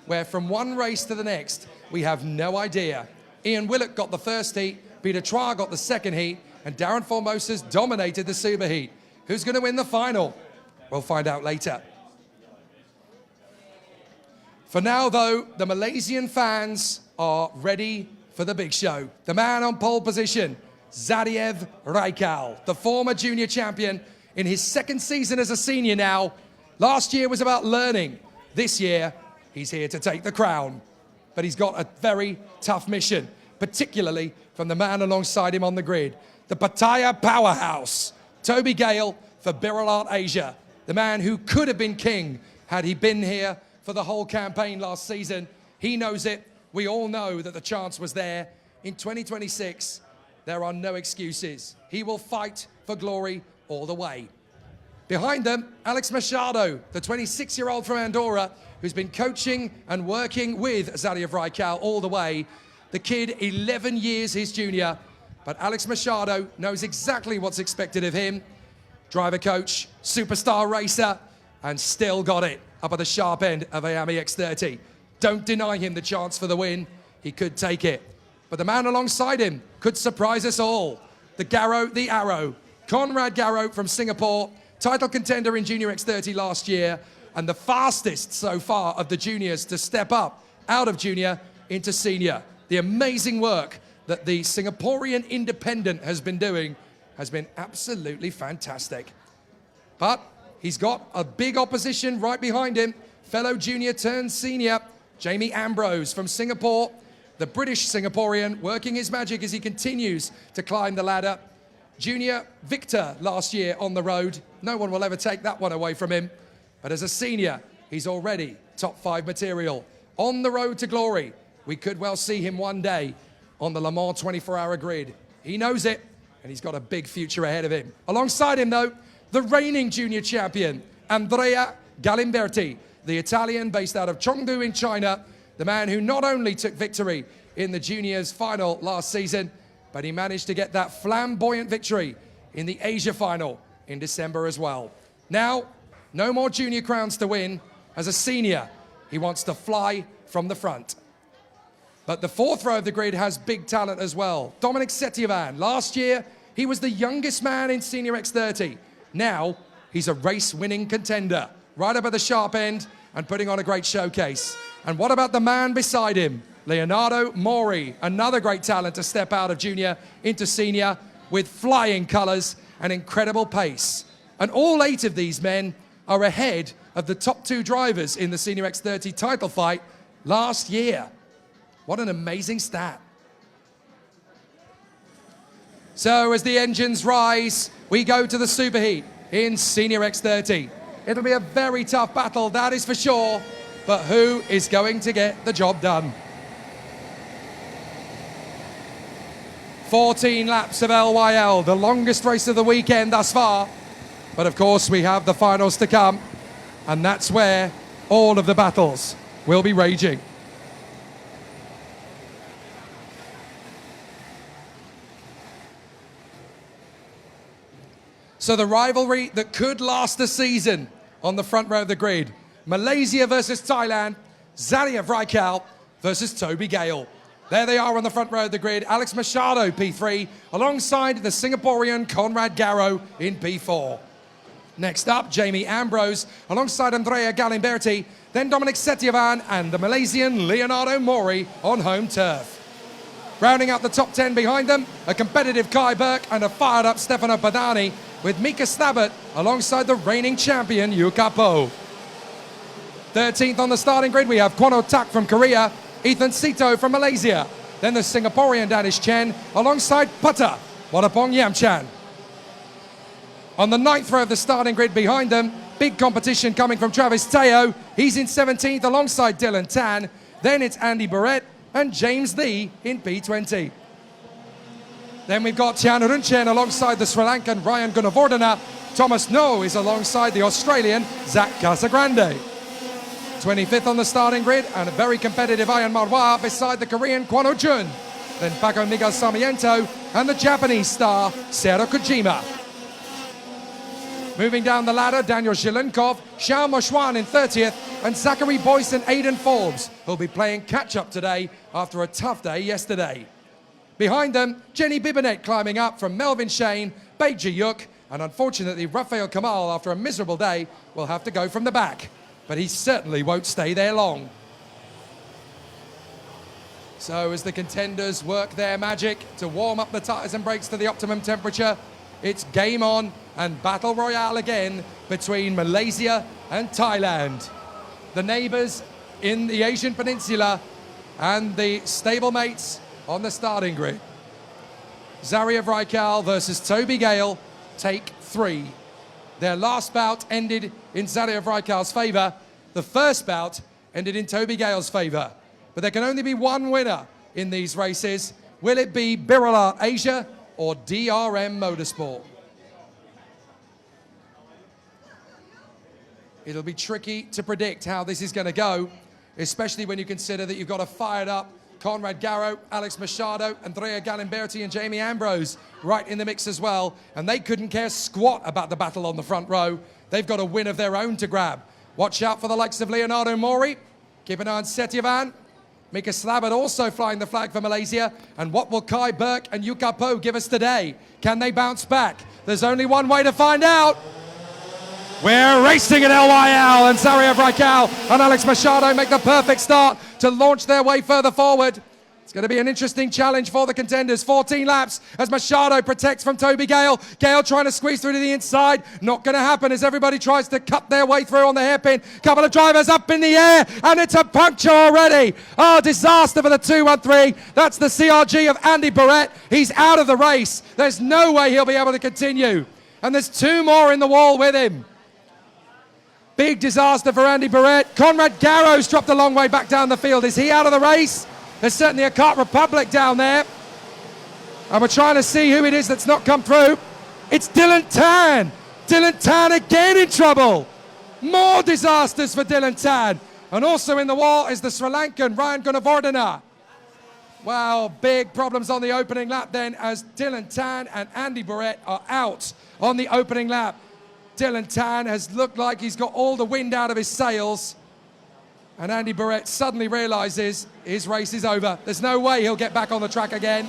where from one race to the next, we have no idea. Ian Willett got the first heat, Peter Trois got the second heat, and Darren Formosas dominated the super heat. Who's going to win the final? We'll find out later. For now, though, the Malaysian fans are ready for the big show. The man on pole position, Zadiev Raikal, the former junior champion in his second season as a senior now. Last year was about learning. This year, he's here to take the crown. But he's got a very tough mission, particularly from the man alongside him on the grid, the Pattaya powerhouse, Toby Gale for Birol Art Asia, the man who could have been king had he been here for the whole campaign last season. He knows it. We all know that the chance was there. In 2026, there are no excuses. He will fight for glory all the way. Behind them, Alex Machado, the 26-year-old from Andorra, who's been coaching and working with Zadiev Raikal all the way. The kid, 11 years his junior, but Alex Machado knows exactly what's expected of him. Driver coach, superstar racer, and still got it up at the sharp end of IAME X30. Don't deny him the chance for the win. He could take it. But the man alongside him could surprise us all. The Garrow, the Arrow, Conrad Garrow from Singapore, title contender in Junior X30 last year, and the fastest so far of the juniors to step up out of junior into senior. The amazing work that the Singaporean independent has been doing has been absolutely fantastic. But he's got a big opposition right behind him. Fellow junior turned senior, Jamie Ambrose from Singapore, the British Singaporean, working his magic as he continues to climb the ladder. Junior victor last year on the road. No one will ever take that one away from him. But as a senior, he's already top 5 material. On the road to glory, we could well see him one day on the Le Mans 24-hour grid. He knows it, and he's got a big future ahead of him. Alongside him, though, the reigning junior champion, Andrea Galimberti, the Italian based out of Chengdu in China, the man who not only took victory in the juniors final last season, but he managed to get that flamboyant victory in the Asia final in December as well. Now, no more junior crowns to win. As a senior, he wants to fly from the front. But the fourth row of the grid has big talent as well. Dominic Setyevan, last year, he was the youngest man in Senior X30. Now, he's a race-winning contender, right up at the sharp end and putting on a great showcase. And what about the man beside him? Leonardo Mori, another great talent to step out of junior into senior with flying colors and incredible pace. And all 8 of these men are ahead of the top 2 drivers in the Senior X30 title fight last year. What an amazing stat. So as the engines rise, we go to the superheat in Senior X30. It'll be a very tough battle, that is for sure, but who is going to get the job done? 14 laps of LYL, the longest race of the weekend thus far. But of course, we have the finals to come, and that's where all of the battles will be raging. So the rivalry that could last a season on the front row of the grid. Malaysia versus Thailand, Zadiev Raikal versus Toby Gale. There they are on the front row of the grid. Alex Machado, P3, alongside the Singaporean Conrad Garrow in P4. Next up, Jamie Ambrose, alongside Andrea Galimberti, then Dominic Setyevan and the Malaysian Leonardo Mori on home turf. Rounding out the top 10 behind them, a competitive Kai Burke and a fired-up Stefano Padani, with Mika Stabat alongside the reigning champion Yuka Po. 13th on the starting grid, we have Kwon Tak from Korea, Ethan Sito from Malaysia, then the Singaporean Danish Chen alongside Putta Wadapong Yamchan. On the 9th row of the starting grid behind them, big competition coming from Travis Teo. He's in 17th alongside Dylan Tan. Then it's Andy Barrett and James Lee in P20. Then we've got Tian Runchen alongside the Sri Lankan Ryan Gunavardhana. Thomas No is alongside the Australian Zach Casagrande. 25th on the starting grid and a very competitive Ayan Marwa beside the Korean Kwon Ho-jun. Then Paco Miguel Sarmiento and the Japanese star Sero Kojima. Moving down the ladder, Daniel Zhelenkov, Xiao Moshwan in 30th, and Zachary Boyce and Aidan Forbes, who'll be playing catch-up today after a tough day yesterday. Behind them, Jenny Bibinet climbing up from Melvin Shane, Beja Yuk, and unfortunately Rafael Kamal, after a miserable day, will have to go from the back. But he certainly won't stay there long. So as the contenders work their magic to warm up the tyres and brakes to the optimum temperature, it's game on and battle royale again between Malaysia and Thailand. The neighbours in the Asian Peninsula and the stablemates on the starting grid. Zariev Raikal versus Toby Gale, take 3. Their last bout ended in Zariev Raikal's favour. The first bout ended in Toby Gale's favour. But there can only be one winner in these races. Will it be Biralat Asia or DRM Motorsport? It'll be tricky to predict how this is going to go, especially when you consider that you've got a fired up Conrad Garrow, Alex Machado, Andrea Galimberti and Jamie Ambrose right in the mix as well. And they couldn't care squat about the battle on the front row. They've got a win of their own to grab. Watch out for the likes of Leonardo Mori. Keep an eye on Setyavan. Mika Slabat also flying the flag for Malaysia. And what will Kai Burke and Yuka Po give us today? Can they bounce back? There's only one way to find out. We're racing at LYL, and Zariev Raikal and Alex Machado make the perfect start to launch their way further forward. It's going to be an interesting challenge for the contenders. 14 laps as Machado protects from Toby Gale. Gale trying to squeeze through to the inside. Not going to happen as everybody tries to cut their way through on the hairpin. Couple of drivers up in the air, and it's a puncture already. Oh, disaster for the 213. That's the CRG of Andy Barrett. He's out of the race. There's no way he'll be able to continue. And there's 2 more in the wall with him. Big disaster for Andy Barrett. Conrad Garrow's dropped a long way back down the field. Is he out of the race? There's certainly a Kart Republic down there. And we're trying to see who it is that's not come through. It's Dylan Tan. Dylan Tan again in trouble. More disasters for Dylan Tan. And also in the wall is the Sri Lankan Ryan Gunavardhana. Wow, big problems on the opening lap then as Dylan Tan and Andy Barrett are out on the opening lap. Dylan Tan has looked like he's got all the wind out of his sails. And Andy Barrett suddenly realizes his race is over. There's no way he'll get back on the track again.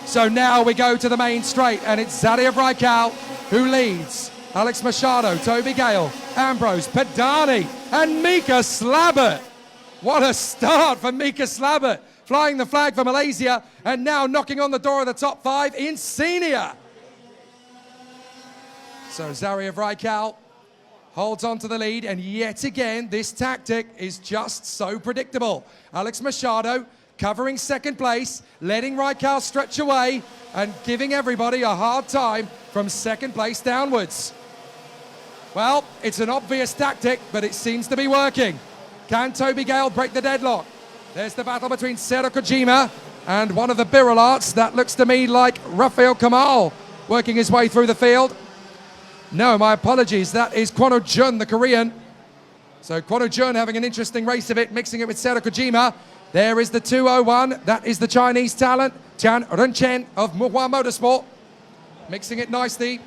So now we go to the main straight, and it's Zariev Raikal who leads. Alex Machado, Toby Gale, Ambrose, Padani, and Mika Slabat. What a start for Mika Slabat, flying the flag for Malaysia, and now knocking on the door of the top 5 in senior. So Zariev Raikal holds on to the lead, and yet again, this tactic is just so predictable. Alex Machado covering second place, letting Raikal stretch away, and giving everybody a hard time from second place downwards. Well, it's an obvious tactic, but it seems to be working. Can Toby Gale break the deadlock? There's the battle between Sero Kojima and one of the Birolats. That looks to me like Rafael Kamal working his way through the field. No, my apologies. That is Kwon Jun, the Korean. So Kwon Jun having an interesting race of it, mixing it with Sero Kojima. There is the 201. That is the Chinese talent, Tian Renchen of Muhua Motorsport. Mixing it nicely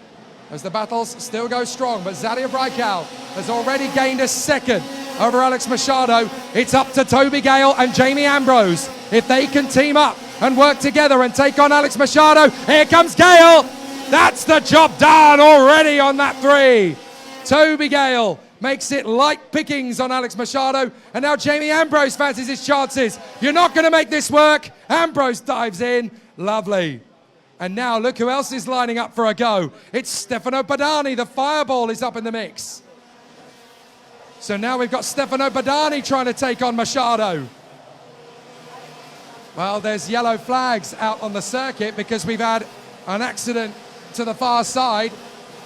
as the battles still go strong. But Zariev Raikal has already gained a second over Alex Machado. It's up to Toby Gale and Jamie Ambrose. If they can team up and work together and take on Alex Machado. Here comes Gale. That's the job done already on that 3. Toby Gale makes it light pickings on Alex Machado, and now Jamie Ambrose fancies his chances. You're not going to make this work. Ambrose dives in. Lovely. And now look who else is lining up for a go. It's Stefano Badani. The fireball is up in the mix. So now we've got Stefano Badani trying to take on Machado. Well, there's yellow flags out on the circuit because we've had an accident to the far side.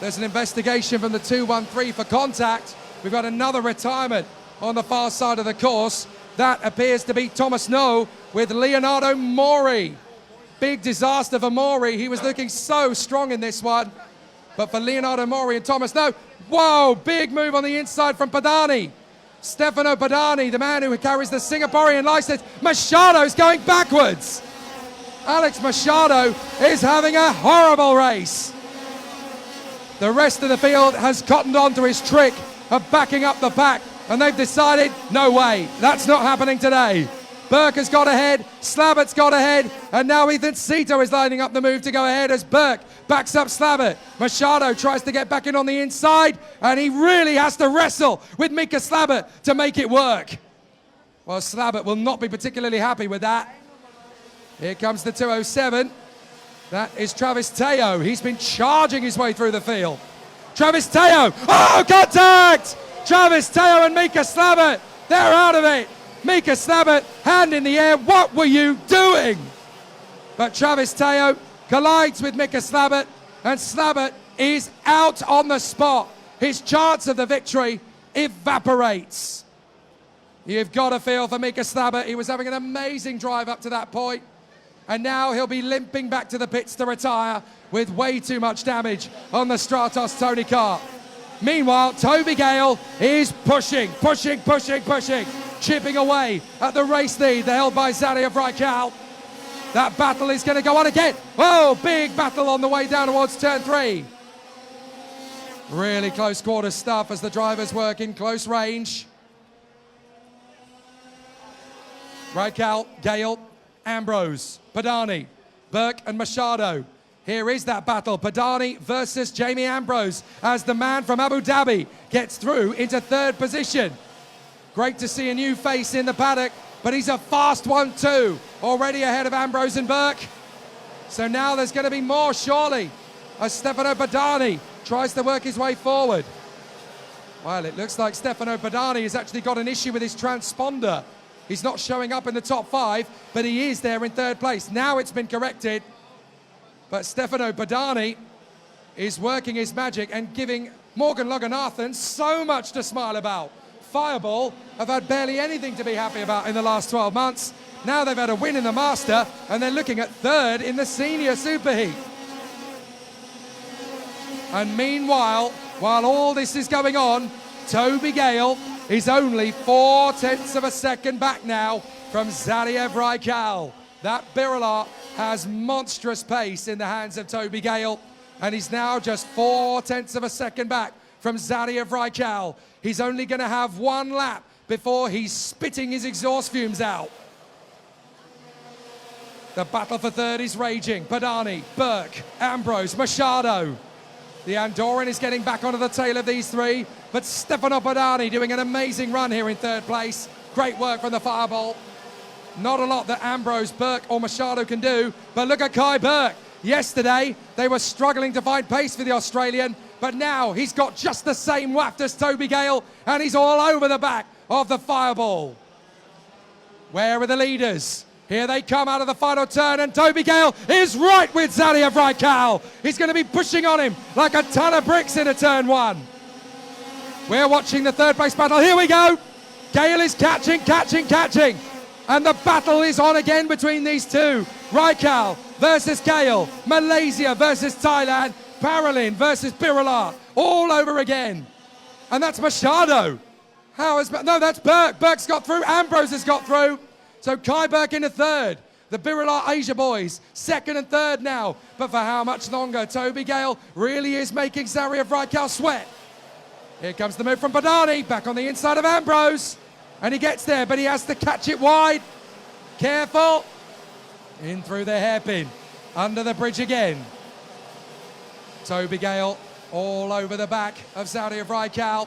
There's an investigation from the 213 for contact. We've got another retirement on the far side of the course. That appears to be Thomas No with Leonardo Mori. Big disaster for Mori. He was looking so strong in this one. But for Leonardo Mori and Thomas No, whoa, big move on the inside from Padani. Stefano Padani, the man who carries the Singaporean license. Machado's going backwards. Alex Machado is having a horrible race. The rest of the field has cottoned on to his trick are backing up the pack, and they've decided, no way, that's not happening today. Burke has got ahead, Slabbert's got ahead, and now Ethan Cito is lining up the move to go ahead as Burke backs up Slabbert. Machado tries to get back in on the inside, and he really has to wrestle with Mika Slabbert to make it work. Well, Slabbert will not be particularly happy with that. Here comes the 207. That is Travis Teo. He's been charging his way through the field. Travis Teo, oh, contact! Travis Teo and Mika Slabbert, they're out of it. Mika Slabbert, hand in the air, what were you doing? But Travis Teo collides with Mika Slabbert, and Slabbert is out on the spot. His chance of the victory evaporates. You've got to feel for Mika Slabbert. He was having an amazing drive up to that point, and now he'll be limping back to the pits to retire with way too much damage on the Stratos Tony Kart. Meanwhile, Toby Gale is pushing, chipping away at the race lead held by Zadia Vrajkal. That battle is going to go on again. Oh, big battle on the way down towards turn 3. Really close quarter stuff as the drivers work in close range. Vrajkal, Gale, Ambrose, Padani, Burke and Machado. Here is that battle, Padani versus Jamie Ambrose, as the man from Abu Dhabi gets through into 3rd position. Great to see a new face in the paddock, but he's a fast one too, already ahead of Ambrose and Burke. So now there's going to be more, surely, as Stefano Padani tries to work his way forward. Well, it looks like Stefano Padani has actually got an issue with his transponder. He's not showing up in the top 5, but he is there in 3rd place. Now it's been corrected. But Stefano Padani is working his magic and giving Morgan Loganathan so much to smile about. Fireball have had barely anything to be happy about in the last 12 months. Now they've had a win in the Master, and they're looking at 3rd in the Senior Superheat. And meanwhile, while all this is going on, Toby Gale is only 0.4 of a second back now from Zadia Vrajkal. That Birla has monstrous pace in the hands of Toby Gale, and he's now just 0.4 of a second back from Zadia Vrajkal. He's only going to have 1 lap before he's spitting his exhaust fumes out. The battle for 3rd is raging. Padani, Burke, Ambrose, Machado. The Andorran is getting back onto the tail of these 3, but Stefano Padani doing an amazing run here in 3rd place. Great work from the Fireball. Not a lot that Ambrose, Burke or Machado can do, but look at Kai Burke. Yesterday, they were struggling to find pace for the Australian, but now he's got just the same waft as Toby Gale, and he's all over the back of the Fireball. Where are the leaders? Here they come out of the final turn, and Toby Gale is right with Zadia Vrajkal. He's going to be pushing on him like a ton of bricks in a turn 1. We're watching the 3rd place battle. Here we go. Gale is catching. And the battle is on again between these 2. Vrajkal versus Gale. Malaysia versus Thailand. Paralin versus Birla. All over again. And that's Machado. No, that's Burke. Burke's got through. Ambrose has got through. So Kai Burke into 3rd. The Birla Asia boys, 2nd and 3rd now. But for how much longer? Toby Gale really is making Zadia Vrajkal sweat. Here comes the move from Padani. Back on the inside of Ambrose. And he gets there, but he has to catch it wide. Careful. In through the hairpin. Under the bridge again. Toby Gale all over the back of Zadia Vrajkal.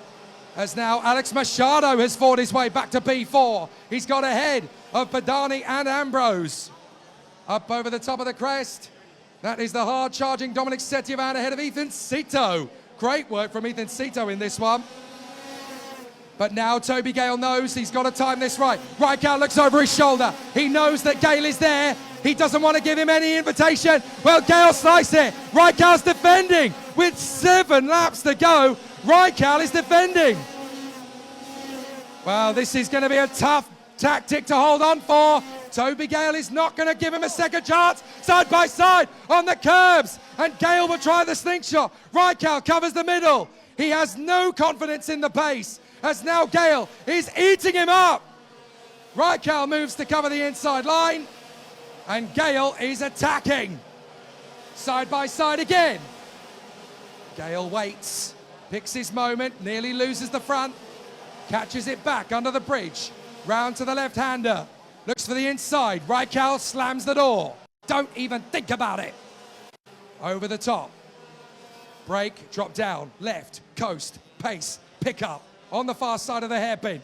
As now Alex Machado has fought his way back to P4. He's got ahead of Padani and Ambrose. Up over the top of the crest. That is the hard-charging Dominic Setyevan ahead of Ethan Cito. Great work from Ethan Cito in this one. But now Toby Gale knows he's got to time this right. Vrajkal looks over his shoulder. He knows that Gale is there. He doesn't want to give him any invitation. Well, Gale sliced it. Vrajkal's defending with 7 laps to go. Vrajkal is defending. Well, this is going to be a tough tactic to hold on for. Toby Gale is not going to give him a second chance. Side by side on the curbs. And Gale will try the slingshot. Vrajkal covers the middle. He has no confidence in the pace, as now Gale is eating him up. Vrajkal moves to cover the inside line, and Gale is attacking. Side by side again. Gale waits. Picks his moment, nearly loses the front. Catches it back under the bridge. Round to the left-hander. Looks for the inside. Raikal slams the door. Don't even think about it. Over the top. Break, drop down, left, coast, pace, pick up. On the far side of the hairpin.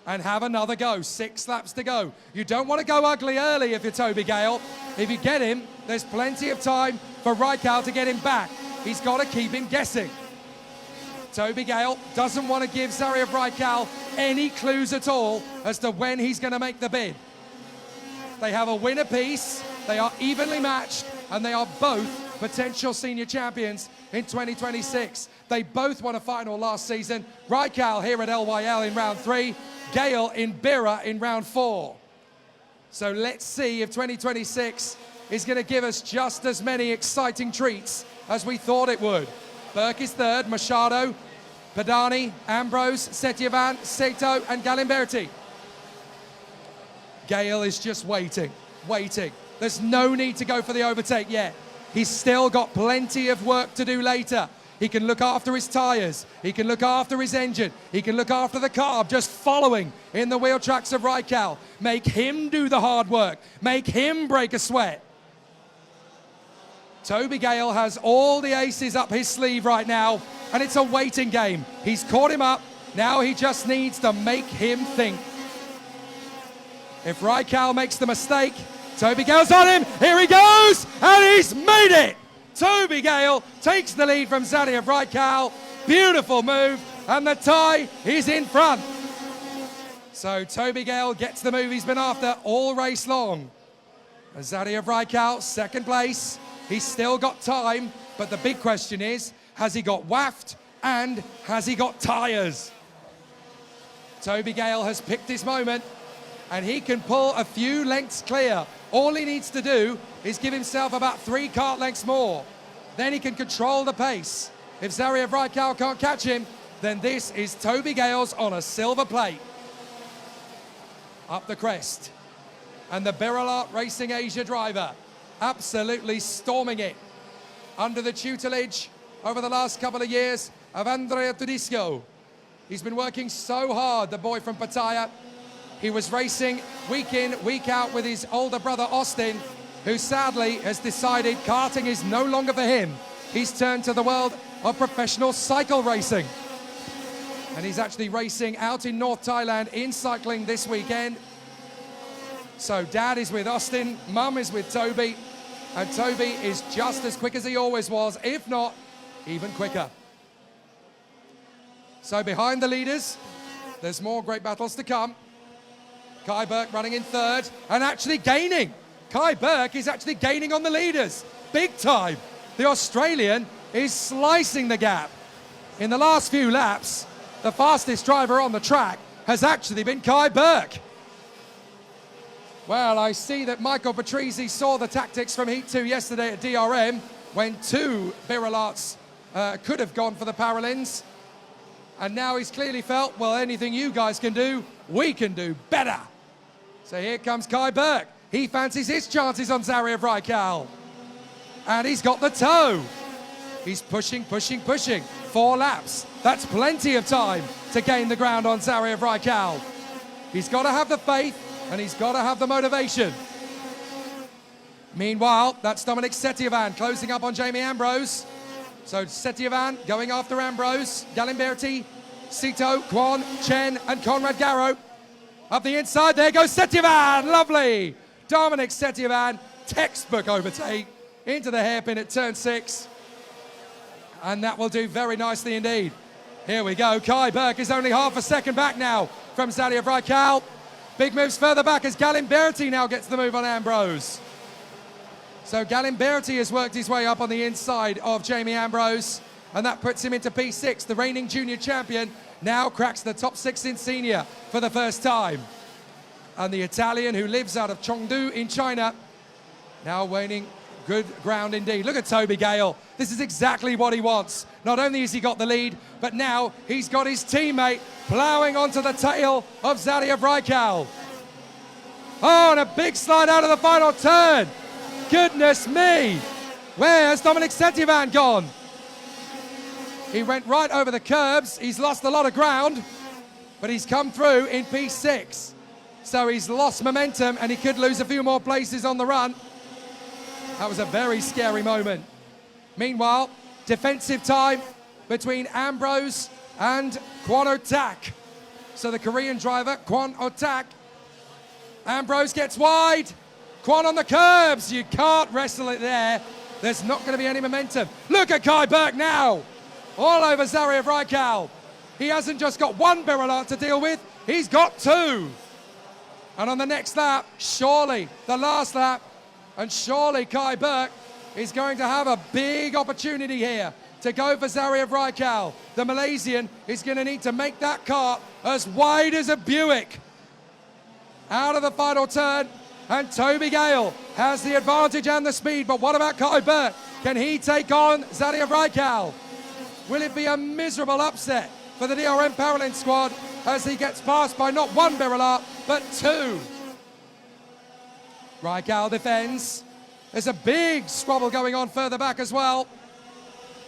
And have another go. 6 laps to go. You don't want to go ugly early if you're Toby Gale. If you get him, there's plenty of time for Raikal to get him back. He's got to keep him guessing. Toby Gale doesn't want to give Zaryv Raikal any clues at all as to when he's going to make the bid. They have a win apiece, they are evenly matched, and they are both potential senior champions in 2026. They both won a final last season. Raikal here at LYL in round 3, Gale in Bira in round 4. So let's see if 2026 is going to give us just as many exciting treats as we thought it would. Burke is third, Machado, Padani, Ambrose, Setyevan, Sato, and Galimberti. Gale is just waiting. There's no need to go for the overtake yet. He's still got plenty of work to do later. He can look after his tyres. He can look after his engine. He can look after the carb, just following in the wheel tracks of Raikal. Make him do the hard work. Make him break a sweat. Toby Gale has all the aces up his sleeve right now, and it's a waiting game. He's caught him up. Now he just needs to make him think. If Raikal makes the mistake, Toby Gale's on him. Here he goes, and he's made it. Toby Gale takes the lead from Zaryv Raikal. Beautiful move, and the tie is in front. So Toby Gale gets the move he's been after all race long. Zaryv Raikal, second place. He's still got time, but the big question is, has he got waft and has he got tyres? Toby Gale has picked his moment, and he can pull a few lengths clear. All he needs to do is give himself about 3 kart lengths more. Then he can control the pace. If Zaryv Raikal can't catch him, then this is Toby Gale's on a silver plate. Up the crest. And the Biralat Racing Asia driver absolutely storming it under the tutelage over the last couple of years of Andrea Tudisco. He's been working so hard, the boy from Pattaya. He was racing week in, week out with his older brother Austin, who sadly has decided karting is no longer for him. He's turned to the world of professional cycle racing. And he's actually racing out in North Thailand in cycling this weekend. So dad is with Austin, mum is with Toby, and Toby is just as quick as he always was, if not even quicker. So behind the leaders, there's more great battles to come. Kai Burke running in third and actually gaining. Kai Burke is actually gaining on the leaders, big time. The Australian is slicing the gap. In the last few laps, the fastest driver on the track has actually been Kai Burke. Well, I see that Michael Patrizi saw the tactics from Heat 2 yesterday at DRM when 2 Biralats could have gone for the Paralins. And now he's clearly felt, well, anything you guys can do, we can do better. So here comes Kai Burke. He fancies his chances on Zaryv Raikal. And he's got the toe. He's pushing. 4 laps. That's plenty of time to gain the ground on Zaryv Raikal. He's got to have the faith, and he's got to have the motivation. Meanwhile, that's Dominic Setyevan closing up on Jamie Ambrose. So Setyevan going after Ambrose, Galimberti, Sito, Kwon, Chen, and Conrad Garrow. Up the inside, there goes Setyevan, lovely. Dominic Setyevan, textbook overtake into the hairpin at turn 6. And that will do very nicely indeed. Here we go, Kai Burke is only half a second back now from Zaryv Raikal. Big moves further back as Galimberti now gets the move on Ambrose. So Galimberti has worked his way up on the inside of Jamie Ambrose, and that puts him into P6. The reigning junior champion now cracks the top 6 in senior for the first time. And the Italian who lives out of Chengdu in China now waning good ground indeed. Look at Toby Gale. This is exactly what he wants. Not only has he got the lead, but now he's got his teammate ploughing onto the tail of Zaryv Raikal. Oh, and a big slide out of the final turn. Goodness me. Where's Dominic Setyevan gone? He went right over the curbs. He's lost a lot of ground, but he's come through in P6. So he's lost momentum and he could lose a few more places on the run. That was a very scary moment. Meanwhile, defensive time between Ambrose and Kwon O-tak. So the Korean driver, Kwon O-tak. Ambrose gets wide. Kwon on the curbs. You can't wrestle it there. There's not going to be any momentum. Look at Kai Burke now. All over Zariev Raikal. He hasn't just got one Birolot to deal with. He's got two. And on the next lap, surely, the last lap, and surely Kai Burke is going to have a big opportunity here to go for Zariev Raikal. The Malaysian is going to need to make that kart as wide as a Buick. Out of the final turn, and Toby Gale has the advantage and the speed, but what about Kai Burke? Can he take on Zariev Raikal? Will it be a miserable upset for the DRM Paralympic squad as he gets passed by not one Birolot, but two? Raikal defends. There's a big squabble going on further back as well.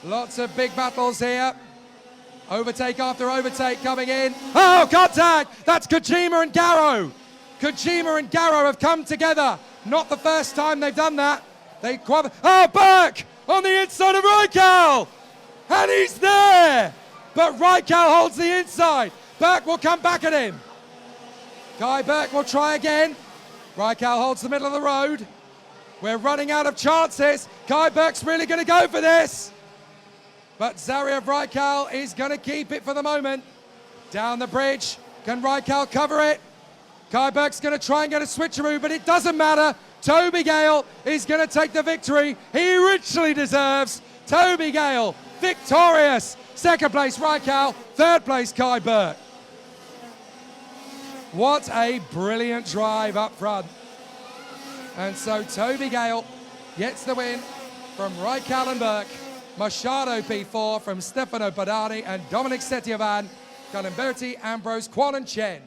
Lots of big battles here. Overtake after overtake coming in. Oh, contact! That's Kojima and Garrow. Kojima and Garrow have come together. Not the first time they've done that. Oh, Burke on the inside of Raikal! And he's there! But Raikal holds the inside. Burke will come back at him. Kai Burke will try again. Raikal holds the middle of the road. We're running out of chances. Kai Burke's really going to go for this. But Zariev Raikal is going to keep it for the moment. Down the bridge. Can Raikal cover it? Kai Burke's going to try and get a switcheroo, but it doesn't matter. Toby Gale is going to take the victory. He richly deserves. Toby Gale, victorious. Second place, Raikal. Third place, Kai Burke. What a brilliant drive up front. And so Toby Gale gets the win from Raikal and Burke. Machado P4 from Stefano Padani and Dominic Setiovan. Galimberti, Ambrose, Kwon and Chen.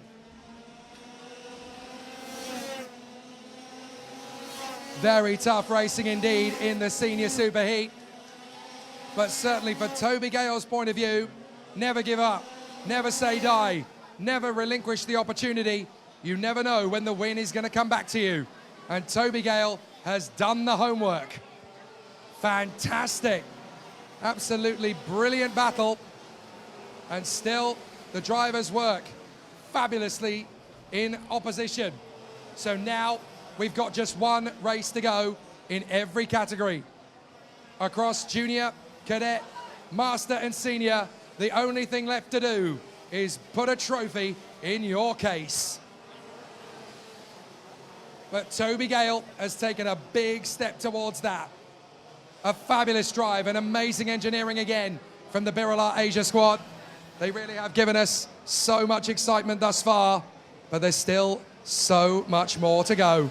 Very tough racing indeed in the senior superheat. But certainly for Toby Gale's point of view, never give up, never say die, never relinquish the opportunity. You never know when the win is going to come back to you. And Toby Gale has done the homework. Fantastic. Absolutely brilliant battle. And still, the drivers work fabulously in opposition. So now we've got just one race to go in every category. Across junior, cadet, master and senior, the only thing left to do is put a trophy in your case. But Toby Gale has taken a big step towards that. A fabulous drive and amazing engineering again from the Birolot Asia squad. They really have given us so much excitement thus far, but there's still so much more to go.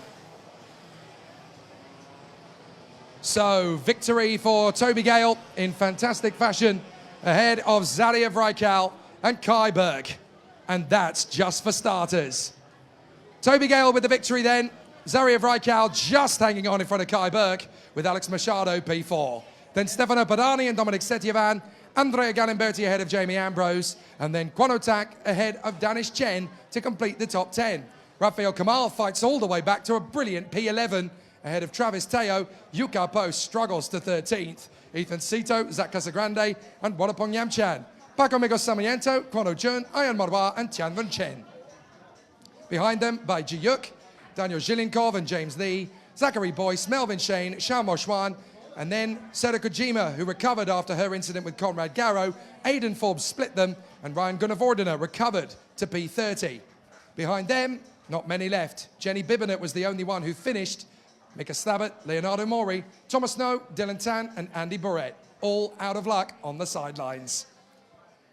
So, victory for Toby Gale in fantastic fashion ahead of Zariev Raikal and Kai Burke. And that's just for starters. Toby Gale with the victory then. Zariev Raikal just hanging on in front of Kai Burke with Alex Machado P4. Then Stefano Padani and Dominic Setiovan. Andrea Galimberti ahead of Jamie Ambrose. And then Kwon O-tak ahead of Danish Chen to complete the top 10. Rafael Kamal fights all the way back to a brilliant P11 ahead of Travis Teo. Yuka Post struggles to 13th. Ethan Sito, Zach Casagrande, and Wadapong Yamchan. Paco Migos Samiento, Kwon O-jun, Ayan Marwa, and Tianwen Chen. Behind them, by Ji Yuk, Daniel Zhilinkov and James Lee, Zachary Boyce, Melvin Shane, Xiao Moshwan, and then Sera Kojima, who recovered after her incident with Conrad Garrow. Aidan Forbes split them, and Ryan Gunnarvordena recovered to P30. Behind them, not many left. Jenny Bibinet was the only one who finished. Mika Stabbett, Leonardo Mori, Thomas Snow, Dylan Tan, and Andy Barrett, all out of luck on the sidelines.